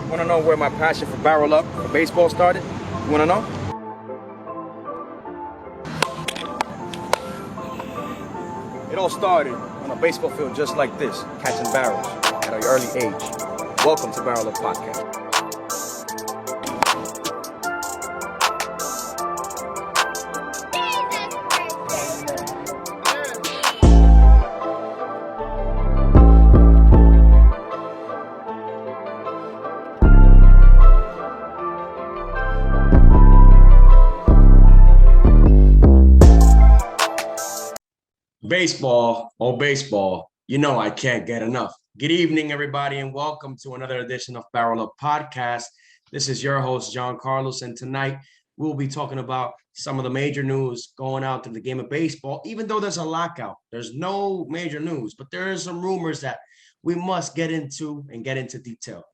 Want to know where my passion for barrel up for baseball started? You want to know? It all started on a baseball field just like this, catching barrels at an early age. Welcome to Barrel Up Podcast. Baseball, oh baseball, you know I can't get enough. Good evening, everybody, and welcome to another edition of Barrel Up Podcast. This is your host, John Carlos, and tonight we'll be talking about some of the major news going out to the game of baseball. Even though there's a lockout, there's no major news, but there are some rumors that we must get into and get into detail.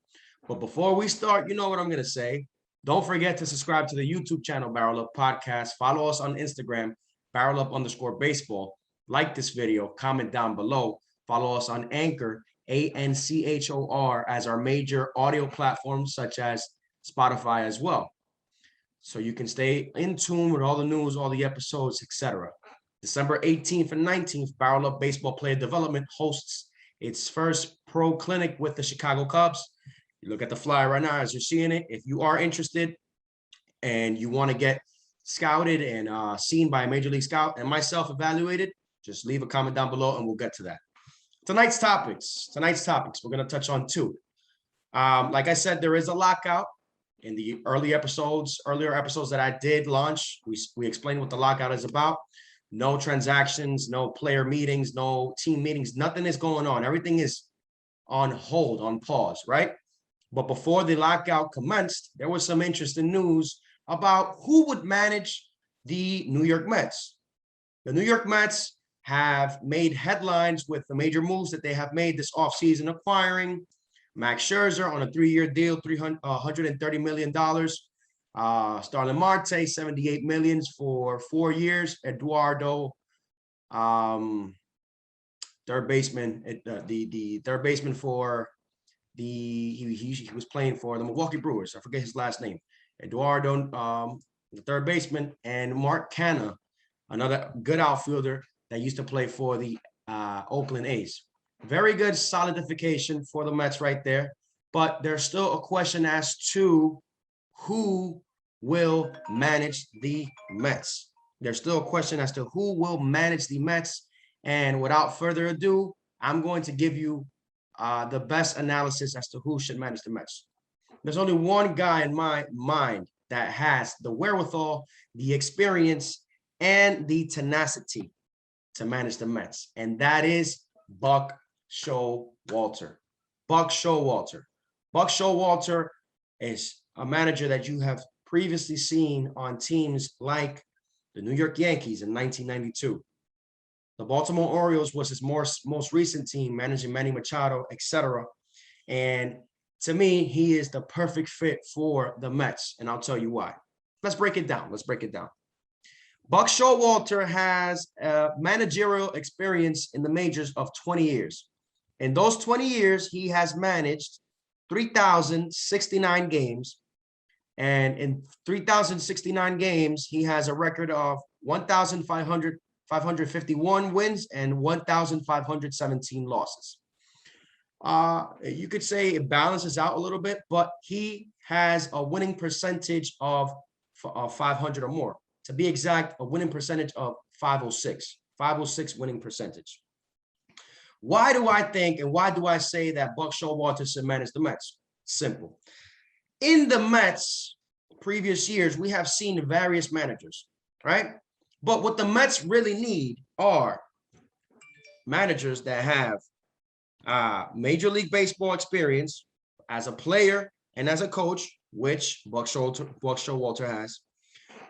But before we start, you know what I'm going to say. Don't forget to subscribe to the YouTube channel, Barrel Up Podcast. Follow us on Instagram, BarrelUp_baseball. Like this video, comment down below, follow us on Anchor, ANCHOR, as our major audio platforms such as Spotify as well. So you can stay in tune with all the news, all the episodes, etc. December 18th and 19th, Barrel Up Baseball Player Development hosts its first pro clinic with the Chicago Cubs. You look at the flyer right now as you're seeing it. If you are interested and you want to get scouted and seen by a Major League Scout and myself evaluated, just leave a comment down below and we'll get to that. Tonight's topics, we're going to touch on two. Like I said, there is a lockout. In the earlier episodes that I did launch, we explained what the lockout is about. No transactions, no player meetings, no team meetings, nothing is going on. Everything is on hold, on pause, right? But before the lockout commenced, there was some interesting news about who would manage the New York Mets. The New York Mets have made headlines with the major moves that they have made this offseason, acquiring Max Scherzer on a 3-year deal, $130 million. Starlin Marte, $78 million for 4 years. Eduardo, third baseman, the third baseman for he was playing for the Milwaukee Brewers. I forget his last name. Eduardo, the third baseman, and Mark Canha, another good outfielder that used to play for the Oakland A's. Very good solidification for the Mets right there. But there's still a question as to who will manage the Mets. There's still a question as to who will manage the Mets. And without further ado, I'm going to give you the best analysis as to who should manage the Mets. There's only one guy in my mind that has the wherewithal, the experience, and the tenacity to manage the Mets, and that is Buck Showalter. Buck Showalter. Buck Showalter is a manager that you have previously seen on teams like the New York Yankees in 1992. The Baltimore Orioles was his most recent team, managing Manny Machado, etc. And to me, he is the perfect fit for the Mets, and I'll tell you why. Let's break it down. Buck Showalter has managerial experience in the majors of 20 years. In those 20 years, he has managed 3,069 games. And in 3,069 games, he has a record of 1,551 wins and 1,517 losses. You could say it balances out a little bit, but he has a winning percentage of 500 or more. To be exact, a winning percentage of 506 winning percentage. Why do I think and why do I say that Buck Showalter should manage the Mets? Simple. In the Mets, previous years, we have seen various managers, right? But what the Mets really need are managers that have Major League Baseball experience as a player and as a coach, which Buck Showalter has.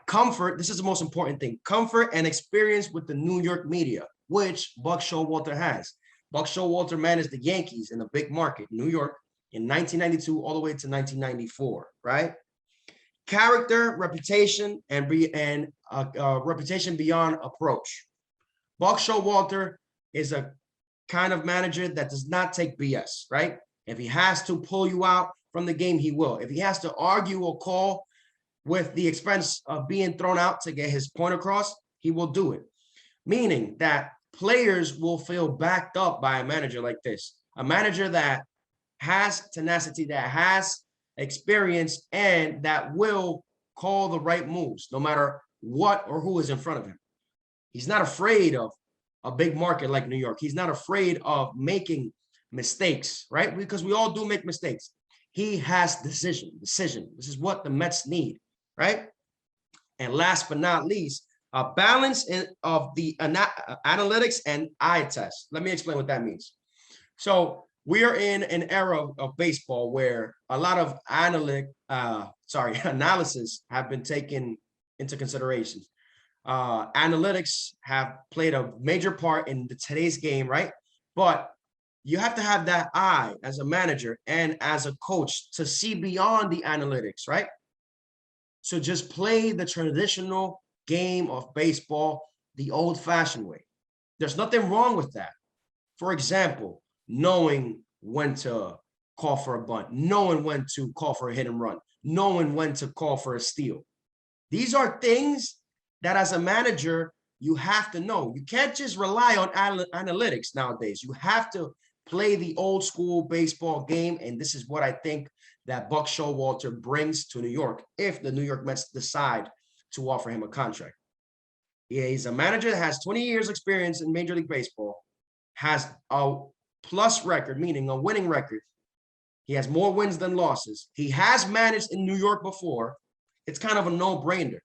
Comfort, this is the most important thing, comfort and experience with the New York media, which Buck Showalter has. Buck Showalter managed the Yankees in the big market, New York, in 1992 all the way to 1994, right? Character, reputation, and reputation beyond approach. Buck Showalter is a kind of manager that does not take BS, right? If he has to pull you out from the game, he will. If he has to argue or call with the expense of being thrown out to get his point across, he will do it. Meaning that players will feel backed up by a manager like this, a manager that has tenacity, that has experience, and that will call the right moves, no matter what or who is in front of him. He's not afraid of a big market like New York. He's not afraid of making mistakes, right? Because we all do make mistakes. He has decision. This is what the Mets need, right? And last but not least, a balance of the analytics and eye test. Let me explain what that means. So we are in an era of baseball where a lot of analysis have been taken into consideration. Analytics have played a major part in today's game, right? But you have to have that eye as a manager and as a coach to see beyond the analytics, right? So just play the traditional game of baseball the old-fashioned way. There's nothing wrong with that. For example, knowing when to call for a bunt, knowing when to call for a hit and run, knowing when to call for a steal. These are things that as a manager, you have to know. You can't just rely on analytics nowadays. You have to play the old school baseball game. And this is what I think that Buck Showalter brings to New York if the New York Mets decide to offer him a contract. Yeah, he's a manager that has 20 years experience in Major League Baseball, has a plus record, meaning a winning record. He has more wins than losses. He has managed in New York before. It's kind of a no-brainer.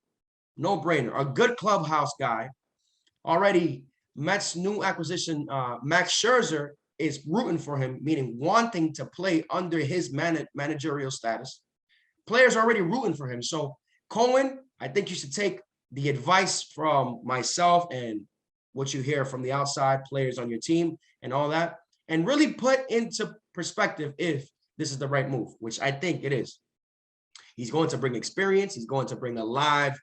No-brainer. A good clubhouse guy. Already, Mets' new acquisition, Max Scherzer, is rooting for him, meaning wanting to play under his managerial status. Players are already rooting for him. So, Cohen, I think you should take the advice from myself and what you hear from the outside players on your team and all that, and really put into perspective if this is the right move, which I think it is. He's going to bring experience. He's going to bring a live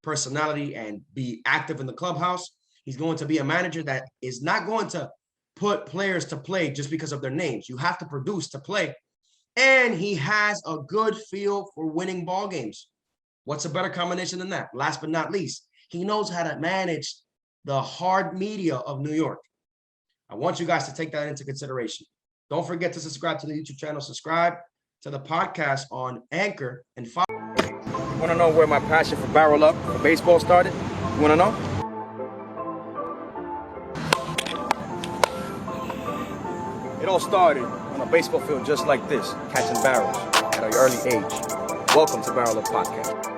personality and be active in the clubhouse. He's going to be a manager that is not going to put players to play just because of their names. You have to produce to play. And he has a good feel for winning ball games. What's a better combination than that? Last but not least, he knows how to manage the hard media of New York. I want you guys to take that into consideration. Don't forget to subscribe to the YouTube channel. Subscribe to the podcast on Anchor and follow. You want to know where my passion for Barrel Up, for baseball started? You want to know? It all started on a baseball field just like this, catching barrels at an early age. Welcome to Barrel Up Podcast.